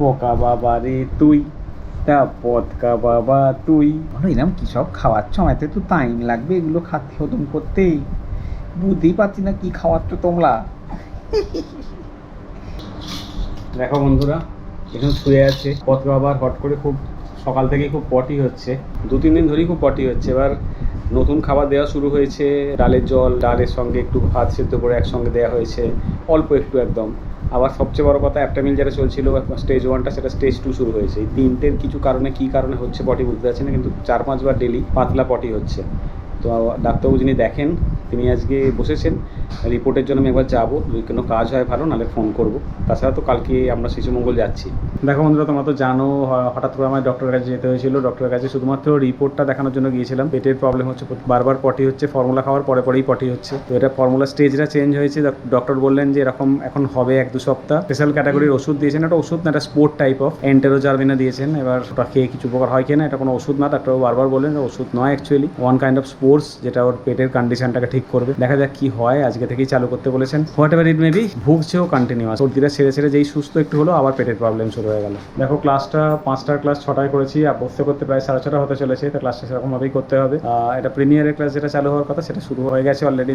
পোকা বাবা রে তুই, তা পতকা বাবা তুই। এরকম কি সব খাওয়াচ্ছ, আমাদের তো টাইম লাগবে এগুলো খাতে হজম করতে, বুঝতেই পারছি না কি খাওয়াচ্ছ তোমরা। দেখো বন্ধুরা, এখন শুয়ে আছে পতকা বাবার, হট করে খুব সকাল থেকেই খুব পটি হচ্ছে, 2-3 দিন ধরেই খুব পটি হচ্ছে। এবার নতুন খাবার দেওয়া শুরু হয়েছে, ডালের জল, ডালের সঙ্গে একটু ভাত সেদ্ধ করে একসঙ্গে দেওয়া হয়েছে, অল্প একটু একদম। আবার সবচেয়ে বড় কথা, অ্যাপটামিল যেটা চলছিল স্টেজ 1টা, সেটা স্টেজ 2 শুরু হয়েছে। এই তিনটের কিছু কারণে, কী কারণে হচ্ছে পটি বুঝতে পারছি না, কিন্তু 4-5 বার ডেলি পাতলা পটি হচ্ছে। তো ডাক্তারবাবু যিনি দেখেন, তিনি আজকে বসেছেন, রিপোর্টের জন্য আমি একবার যাবো, যদি কোনো কাজ হয় ভালো, নাহলে ফোন করব। তাছাড়া তো কালকে আমরা শিশুমঙ্গল যাচ্ছি। দেখো বন্ধুরা, তোমরা তো জানো হঠাৎ করে আমার ডক্টরের কাছে যেতে হয়েছিল। ডক্টরের কাছে শুধুমাত্র রিপোর্টটা দেখানোর জন্য গিয়েছিলাম। পেটের প্রবলেম হচ্ছে, বারবার পটি হচ্ছে, ফর্মুলা খাওয়ার পরে পরেই পটি হচ্ছে। তো এটা ফর্মুলা স্টেজটা চেঞ্জ হয়েছে। ডক্টর বললেন যে এরকম এখন হবে 1-2 সপ্তাহ। স্পেশাল ক্যাটাগরির ওষুধ দিয়েছেন, একটা ওষুধ না, একটা স্পোর্ট টাইপ অফ এন্টেরোজারবিনা দিয়েছেন। এবার ওটা খেয়ে কিছু উপকার হয় কিনা, এটা কোনো ওষুধ না। ডাক্তারবাবু বারবার বললেন ওষুধ নয়, actually one kind of sports, যেটা ওর পেটের কন্ডিশনটাকে ঠিক করবে। দেখা যাক কি হয়, আজকে থেকেই চালু করতে বলেছেন। Whatever it may be, ভুগছেও কন্টিনিউয়াস, সর্দিটা ছেড়ে ছেড়ে যেই সুস্থ একটু হলো, আবার পেটের প্রবলেম শুরু হয়ে গেল। দেখো, ক্লাসটা 5টার ক্লাস 6টায় করেছি, আর বসতে করতে প্রায় 6:30 হতে চলেছে। তো ক্লাসটা সেরকমভাবেই করতে হবে। এটা প্রিমিয়ারের ক্লাস যেটা চালু হওয়ার কথা, সেটা শুরু হয়ে গেছে অলরেডি।